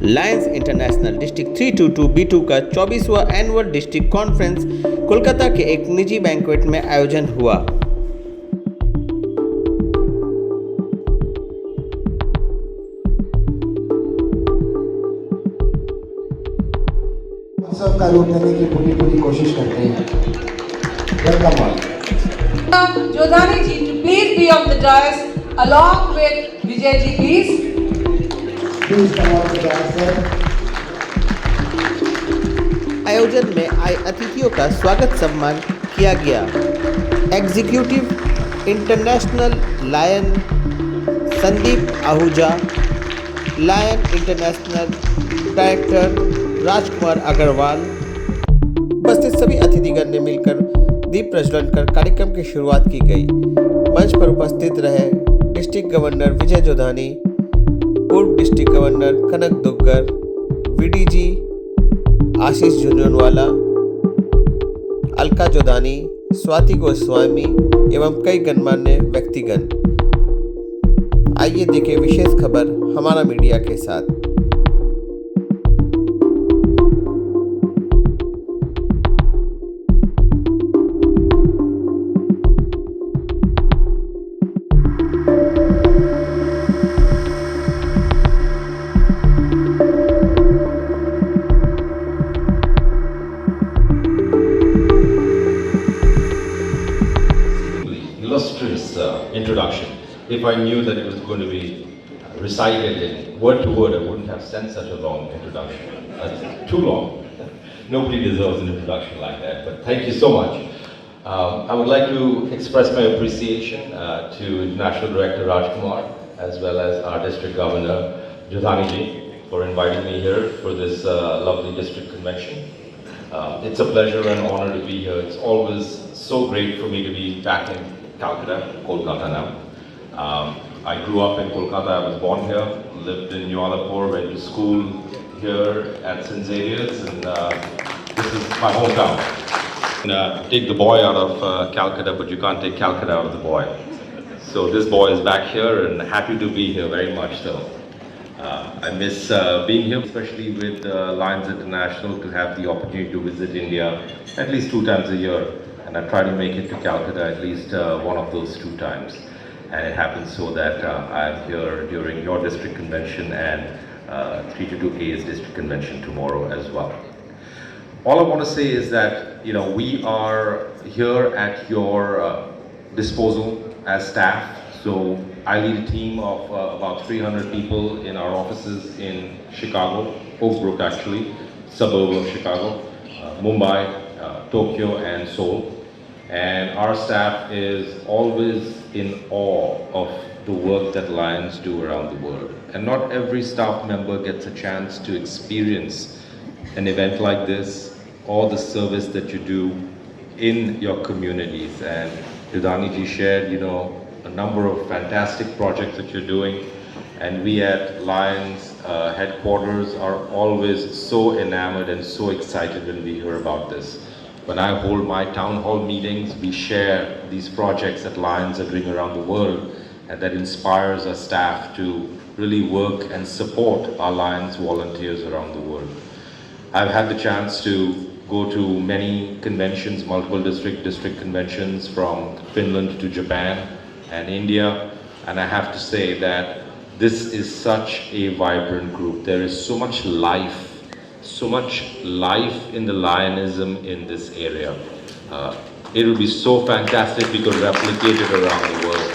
Lions international district 322B2 का 24वां annual district conference Kolkata के एक निजी बैंक्वेट में आयोजन हुआ। उत्सव का रूप देने की पूरी कोशिश करते हैं। Welcome all. Jodhani ji to please be on the dais along with Vijay ji, please. Please come on the dais, sir. आयोजन में आए अतिथियों का स्वागत सम्मान किया गया। Executive international lion Sandeep Ahuja, lion international director Rajkumar Agrawal, उपस्थित सभी अतिथिगण ने मिलकर दीप प्रज्वलन कर कार्यक्रम की शुरुआत की गई। मंच पर उपस्थित रहे डिस्ट्रिक्ट गवर्नर विजय जोधानी, पूर्व डिस्ट्रिक्ट गवर्नर कनक दुग्गर, वीडीजी आशीष झुंझुनवाला, अलका जोधानी, स्वाति गोस्वामी एवं कई गणमान्य व्यक्तिगण। आइए देखें विशेष खबर हमारा मीडिया के साथ। Illustrious introduction. If I knew that it was going to be recited in word to word, I wouldn't have sent such a long introduction. That's too long. Nobody deserves an introduction like that, but thank you so much. I would like to express my appreciation to National Director Rajkumar, as well as our District Governor Jodhani ji, for inviting me here for this lovely district convention. It's a pleasure and honor to be here. It's always so great for me to be back in Calcutta, Kolkata now. I grew up in Kolkata. I was born here, lived in Nualapur, went to school here at St. Xavier's, and this is my hometown. Take the boy out of Calcutta, but you can't take Calcutta out of the boy. So this boy is back here and happy to be here, very much so. I miss being here, especially with Lions International, to have the opportunity to visit India at least 2 times a year. And I try to make it to Calcutta at least one of those 2 times. And it happens so that I'm here during your district convention and 322A's district convention tomorrow as well. All I want to say is that, we are here at your disposal as staff. So I lead a team of about 300 people in our offices in Chicago, Oak Brook actually, suburb of Chicago, Mumbai, Tokyo and Seoul. And our staff is always in awe of the work that Lions do around the world. And not every staff member gets a chance to experience an event like this, or the service that you do in your communities. And Jodhani ji shared, a number of fantastic projects that you're doing. And we at Lions headquarters are always so enamored and so excited when we hear about this. When I hold my town hall meetings, we share these projects that Lions are doing around the world, and that inspires our staff to really work and support our Lions volunteers around the world. I've had the chance to go to many conventions, multiple district conventions from Finland to Japan and India, and I have to say that this is such a vibrant group. There is so much life in the Lionism in this area. It would be so fantastic if we could replicate it around the world.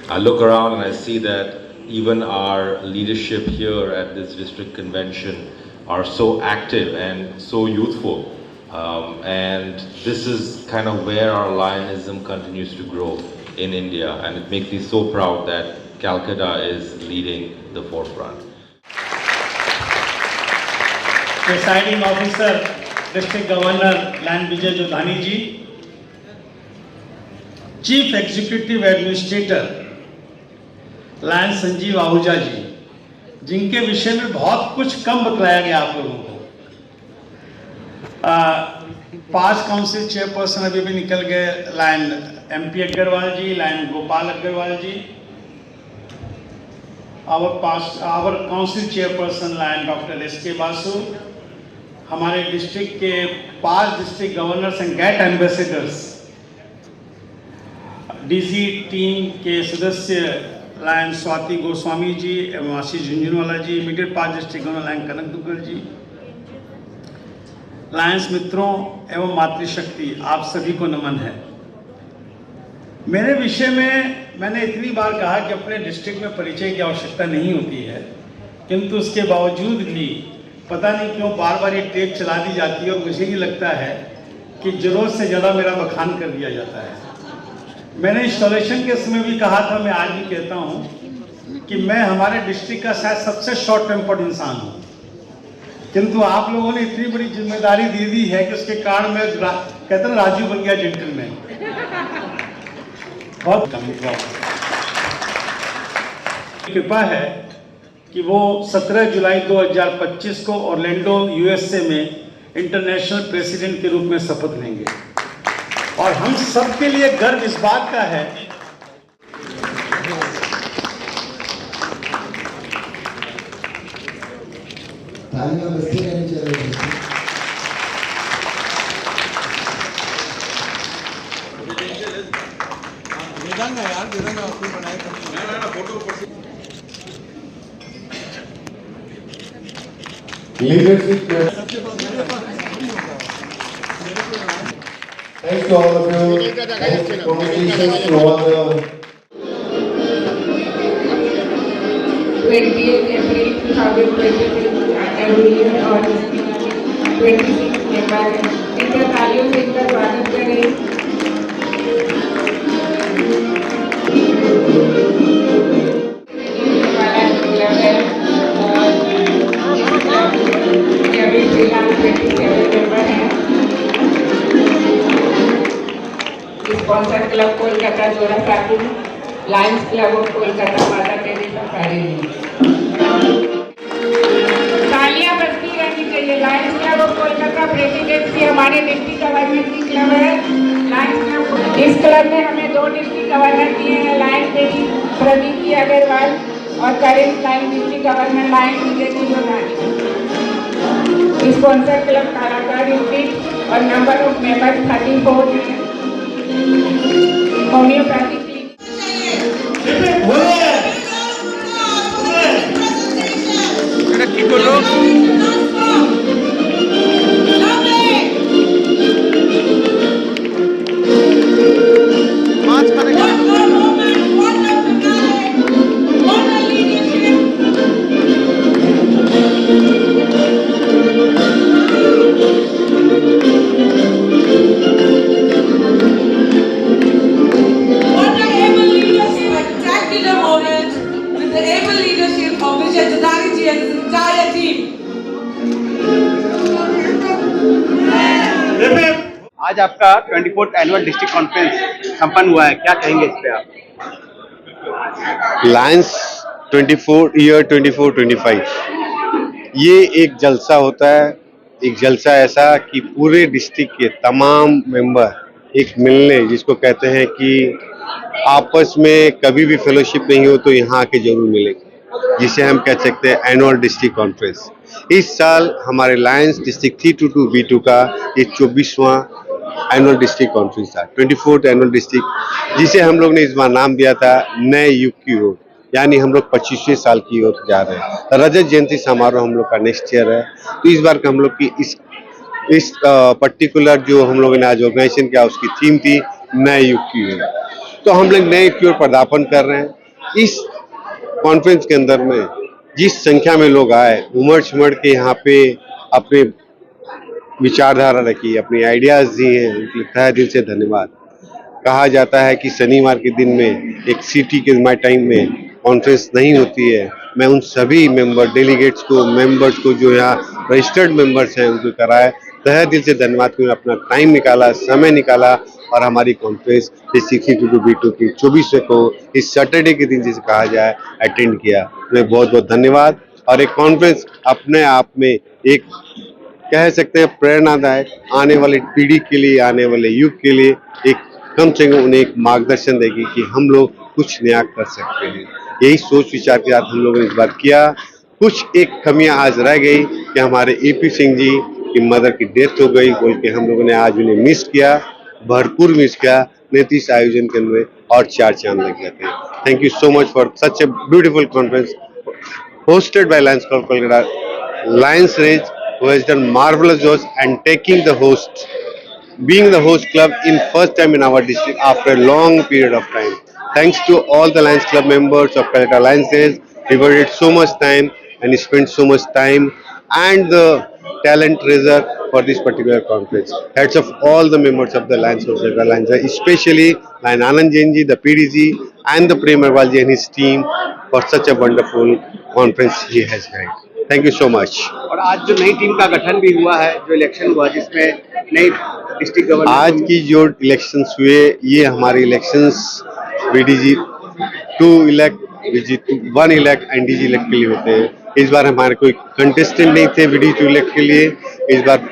I look around and I see that even our leadership here at this district convention are so active and so youthful. And this is kind of where our Lionism continues to grow in India, and it makes me so proud that Calcutta is leading the forefront. Presiding Officer, District Governor Lion Vijay Jodhani ji, Chief Executive Administrator Lion Sanjeev Ahuja जी, जिनके विषय में बहुत कुछ कम बतलाया गया आप लोगों को। 5 काउंसिल चेयरपर्सन अभी भी निकल गए, lion MP Agrawal ji, lion Gopal Agrawal ji, our council chairperson Lion Dr. S.K. Basu, हमारे डिस्ट्रिक्ट के 5 district governors and GAT ambassadors, DG team के सदस्य लायन स्वाति गोस्वामी जी एवं Ashish Jhunjhunwala ji, immediate 5 district governor lion Kanak Duggal ji, lions मित्रों एवं मातृशक्ति, आप सभी को नमन है। मेरे विषय में मैंने इतनी बार कहा कि अपने डिस्ट्रिक्ट में परिचय की आवश्यकता नहीं होती है, किंतु उसके बावजूद भी पता नहीं क्यों बार बार ये टेप चला दी जाती है और मुझे ये लगता है कि जरूरत से ज़्यादा मेरा बखान कर दिया जाता है। मैंने इंस्टॉलेशन के समय भी कहा था, मैं आज भी कहता हूँ कि मैं हमारे डिस्ट्रिक्ट का शायद सबसे शॉर्ट टेम्पर्ड इंसान हूँ, किंतु आप लोगों ने इतनी बड़ी जिम्मेदारी दे दी है कि उसके कारण मैं कहते हैं राजू बन गया जेंटलमैन। बहुत कृपा है कि वो 17 जुलाई 2025 को ऑरलैंडो यूएसए में इंटरनेशनल प्रेसिडेंट के रूप में शपथ लेंगे और हम सबके लिए गर्व इस बात का है तालियां बजती रहनी चाहिए। Leadership. Thanks to all of you. Congratulations to all the 20th April 2023 every year और 26 member इनका तालियों से इनका स्वागत करें। स्पॉन्सर क्लब कोलकाता जोड़ा साथी, लायंस क्लब ऑफ कोलकाता माता टेरेसा अकेडमी। तालियां बजती रहनी चाहिए। Lions club of Kolkata presidency हमारे डिस्ट्रिक्ट गवर्नमेंट की क्लब है। लायंस क्लब, इस क्लब ने हमें 2 डिस्ट्रिक्ट गवर्नर दिए हैं, लायन बेटी प्रदीप अग्रवाल और current lion district governor lion Vijay ji. Sponsor club Kalakar street और नंबर ऑफ मेंबर्स 34 है। होम्योपैथिक आज आपका 24th एनुअल डिस्ट्रिक्ट कॉन्फ्रेंस संपन्न हुआ है, क्या कहेंगे इस पे आप? लायंस 24-25 ये एक जलसा होता है, एक जलसा ऐसा कि पूरे डिस्ट्रिक्ट के तमाम मेंबर एक मिलने, जिसको कहते हैं कि आपस में कभी भी फेलोशिप नहीं हो तो यहाँ आके जरूर मिलेंगे, जिसे हम कह सकते हैं एनुअल डिस्ट्रिक्ट कॉन्फ्रेंस। इस साल हमारे लायंस डिस्ट्रिक्ट 322B2 का ये 24वां एनुअल डिस्ट्रिक्ट कॉन्फ्रेंस था, 24th एनुअल डिस्ट्रिक्ट, जिसे हम लोग ने इस बार नाम दिया था नए युग की ओर, यानी हम लोग 25वें साल की ओर जा रहे हैं। रजत जयंती समारोह हम लोग का नेक्स्ट ईयर है, तो इस बार का हम लोग की इस पर्टिकुलर जो हम लोगों ने आज ऑर्गेनाइजेशन किया उसकी थीम थी नए युग की ओर। तो हम लोग नए युग की ओर पदार्पण कर रहे हैं। इस कॉन्फ्रेंस के अंदर में जिस संख्या में लोग आए, उमड़ के यहाँ पे अपने विचारधारा रखी, अपनी आइडियाज दी हैं, उनके तहे दिल से धन्यवाद। कहा जाता है कि शनिवार के दिन में एक सिटी के माय टाइम में कॉन्फ्रेंस नहीं होती है। मैं उन सभी मेंबर डेलीगेट्स को, मेंबर्स को जो यहाँ रजिस्टर्ड मेंबर्स हैं उनको कराए तहे दिल से धन्यवाद कि अपना टाइम निकाला, समय निकाला और हमारी कॉन्फ्रेंस 322B2 की 24वें को इस सैटरडे के दिन जिसे कहा जाए अटेंड किया। मैं बहुत बहुत धन्यवाद। और एक कॉन्फ्रेंस अपने आप में एक कह सकते हैं प्रेरणादायक, आने वाली पीढ़ी के लिए, आने वाले युग के लिए एक कम से कम उन्हें एक मार्गदर्शन देगी कि हम लोग कुछ नया कर सकते हैं। यही सोच विचार के साथ हम लोगों ने इस बार किया। कुछ एक कमियां आज रह गई कि हमारे AP सिंह जी की मदर की डेथ हो गई बोल के हम लोगों ने आज उन्हें मिस किया, भरपूर मिस किया। नहीं तो इस आयोजन के अंदर और 4 चांद लग जाते हैं। Thank you so much for such a beautiful conference hosted by Lions Club Kolkata. Lions Rage, who has done marvelous jobs and taking the host, being the host club in first time in our district after a long period of time. Thanks to all the Lions Club members of Kolkata Lions Rage, devoted so much time and spent so much time and the talent treasure for this particular conference. Heads of all the members of the Lions Club Kolkata Lions Rage, especially Lion Anand Jain ji, the PDG and the Prem Agarwal ji and his team for such a wonderful conference he has had. Thank you so much. और आज जो नई team का गठन भी हुआ है, जो इलेक्शन हुआ जिसमें नई डिस्ट्रिक्ट गवर्नर आज की जो इलेक्शंस हुए ये हमारे elections BDG 2 elect, BDG 1 elect, NDG elect के लिए होते हैं। इस बार हमारे कोई कंटेस्टेंट नहीं थे BDG 2 इलेक्ट के लिए। इस बार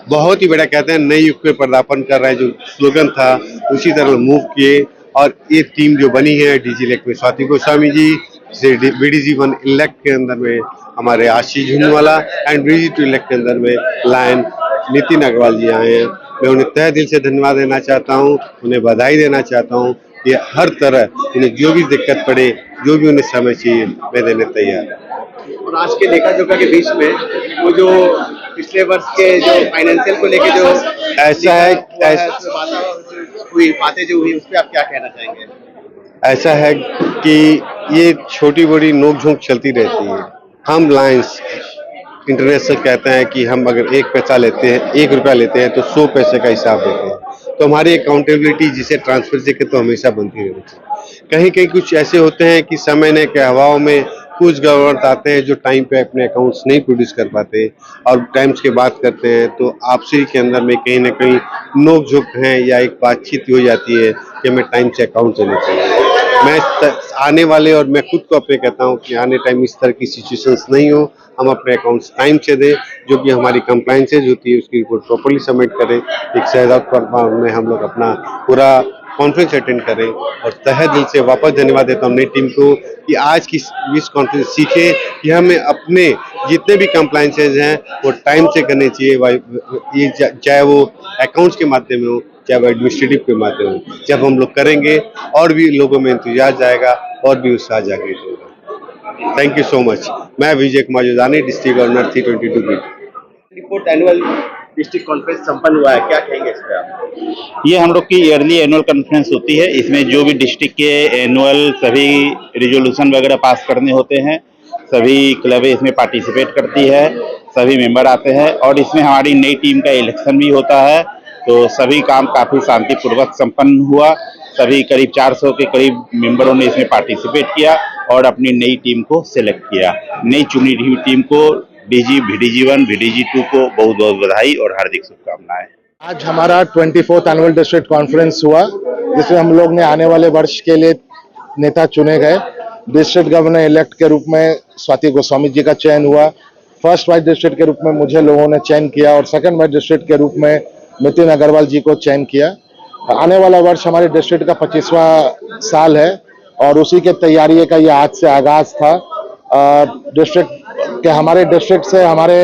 बहुत ही बड़ा कहते हैं नए युग पे पदार्पण कर रहा है, जो स्लोगन था उसी तरह मूव किए और ये टीम जो बनी है DG इलेक्ट में स्वाति गोस्वामी जी से BDG 1 इलेक्ट के अंदर में हमारे आशीष झुंझुनवाला एंड BDG 2 इलेक्ट के अंदर में लायन नितिन अग्रवाल जी आए हैं। मैं उन्हें तहे दिल से धन्यवाद देना चाहता हूं, उन्हें बधाई देना चाहता हूं। ये हर तरह उन्हें जो भी दिक्कत पड़े, जो भी उन्हें समय चाहिए, मैं देने तैयार हूं। और आज के लेखा जोखा के बीच में वो जो पिछले वर्ष के जो फाइनेंशियल को लेके जो ऐसा है हुई बातें जो हुई उस पर आप क्या कहना चाहेंगे? ऐसा है कि ये छोटी बड़ी नोक-झोंक चलती रहती है। हम लायंस इंटरनेशनल कहते हैं कि हम अगर 1 पैसा लेते हैं, 1 रुपया लेते हैं तो 100 पैसे का हिसाब देते हैं। तो हमारी अकाउंटेबिलिटी जिसे ट्रांसपेरेंसी के तो हमेशा बनती रहती है। कहीं-कहीं कुछ ऐसे होते हैं कि समय के अभाव में कुछ गवर्नर आते हैं जो टाइम पे अपने अकाउंट्स नहीं प्रोड्यूस कर पाते और टाइम्स की बात करते हैं तो आपसी के अंदर में कहीं ना कहीं नोक-झोंक है या एक बातचीत हो जाती है कि हमें टाइम से अकाउंट देने चाहिए। मैं आने वाले और मैं खुद को अपने कहता हूं कि आने टाइम इस तरह की सिचुएशंस नहीं हो, हम अपने अकाउंट्स टाइम से दें, जो कि हमारी कंप्लायंसेज होती है उसकी रिपोर्ट प्रॉपर्ली सबमिट करें। एक शहजाद में हम लोग अपना पूरा कॉन्फ्रेंस अटेंड करें और तहे दिल से वापस धन्यवाद देता हूं नई टीम को कि आज की इस कॉन्फ्रेंस सीखे कि हमें अपने जितने भी कंप्लायंसेज हैं वो टाइम से करने चाहिए, चाहे वो अकाउंट्स के माध्यम हो चाहे वो एडमिनिस्ट्रेटिव के माध्यम हो। जब हम लोग करेंगे और भी लोगों में इंतजार जाएगा और भी उत्साह जागृत होगा। Thank you so much. मैं विजय कुमार जोदानी, डिस्ट्रिक्ट गवर्नर 322 बीट। रिपोर्ट एनुअल डिस्ट्रिक्ट कॉन्फ्रेंस संपन्न हुआ है, क्या कहेंगे इस पे आप? ये हम लोग की ईयरली एनुअल कॉन्फ्रेंस होती है। इसमें जो भी डिस्ट्रिक्ट के एनुअल सभी रिजोल्यूशन वगैरह पास करने होते हैं, सभी क्लबें इसमें पार्टिसिपेट करती है, सभी मेंबर आते हैं और इसमें हमारी नई टीम का इलेक्शन भी होता है। तो सभी काम काफ़ी शांतिपूर्वक संपन्न हुआ। सभी करीब 400 के करीब मेंबरों ने इसमें पार्टिसिपेट किया और अपनी नई टीम को सिलेक्ट किया। नई चुनी हुई टीम को BDG 1, BDG 2 को बहुत बहुत बधाई और हार्दिक शुभकामनाएं। आज हमारा 24th एनुअल डिस्ट्रिक्ट कॉन्फ्रेंस हुआ जिसमें हम लोग ने आने वाले वर्ष के लिए नेता चुने गए। डिस्ट्रिक्ट गवर्नर इलेक्ट के रूप में स्वाति गोस्वामी जी का चयन हुआ। फर्स्ट वाइस डिस्ट्रिक्ट के रूप में मुझे लोगों ने चयन किया और सेकंड वाइस डिस्ट्रिक्ट के रूप में नितिन अग्रवाल जी को चयन किया। आने वाला वर्ष हमारे डिस्ट्रिक्ट का 25वां साल है और उसी के तैयारी का ये आज से आगाज था। डिस्ट्रिक्ट के हमारे डिस्ट्रिक्ट से हमारे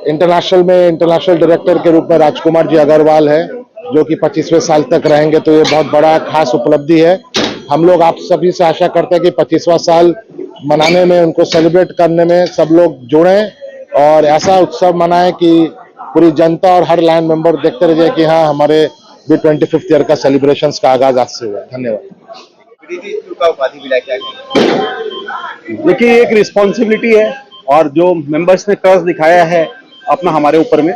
इंटरनेशनल डायरेक्टर के रूप में राजकुमार जी अग्रवाल है जो कि 25वें साल तक रहेंगे, तो ये बहुत बड़ा खास उपलब्धि है। हम लोग आप सभी से आशा करते हैं कि 25वां साल मनाने में, उनको सेलिब्रेट करने में सब लोग जुड़ें और ऐसा उत्सव मनाएं कि पूरी जनता और हर लाइन मेंबर देखते रहे कि हाँ हमारे भी 25th ईयर का सेलिब्रेशंस का आगाज आज से हुआ। धन्यवाद। देखिए एक रिस्पॉन्सिबिलिटी है और जो मेंबर्स ने ट्रस्ट दिखाया है अपना हमारे ऊपर में,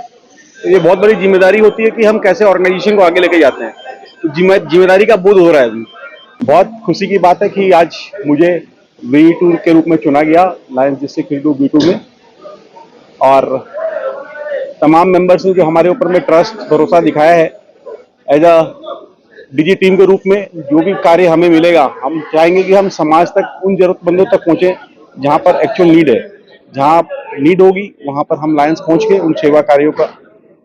तो ये बहुत बड़ी जिम्मेदारी होती है कि हम कैसे ऑर्गेनाइजेशन को आगे लेके जाते हैं। तो जिम्मेदारी का बोध हो रहा है अभी। बहुत खुशी की बात है कि आज मुझे B2 के रूप में चुना गया लायंस डिस्ट्रिक्ट B2 में, और तमाम मेंबर्स ने जो हमारे ऊपर में ट्रस्ट भरोसा दिखाया है एज अ DG टीम के रूप में, जो भी कार्य हमें मिलेगा हम चाहेंगे कि हम समाज तक उन जरूरतमंदों तक पहुंचे जहां पर एक्चुअल नीड है। जहां नीड होगी वहां पर हम लायंस पहुंच के उन सेवा कार्यों का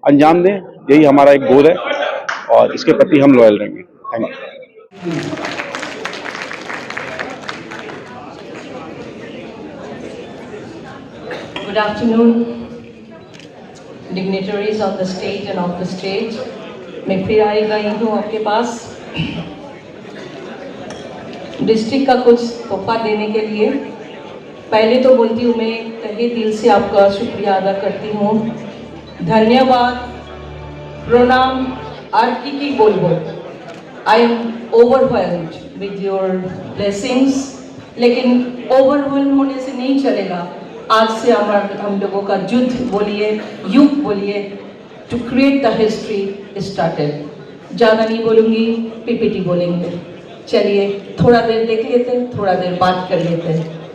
अंजाम दें, यही हमारा एक गोल है और इसके प्रति हम लॉयल रहेंगे। Thank you. Good afternoon, dignitaries on the stage and off the stage. मैं फिर आई गई हूँ आपके पास डिस्ट्रिक्ट का कुछ तोहफा देने के लिए। पहले तो बोलती हूँ मैं तहे दिल से आपका शुक्रिया अदा करती हूँ, धन्यवाद, प्रणाम, और की बोलबो। I am overwhelmed with your blessings, लेकिन ओवरवेल्म होने से नहीं चलेगा। आज से हम लोगों का युद्ध बोलिए, युग बोलिए, to create the history started. ज़्यादा नहीं बोलूँगी, पीपीटी बोलेंगे। चलिए थोड़ा देर देख लेते हैं, थोड़ा देर बात कर लेते हैं।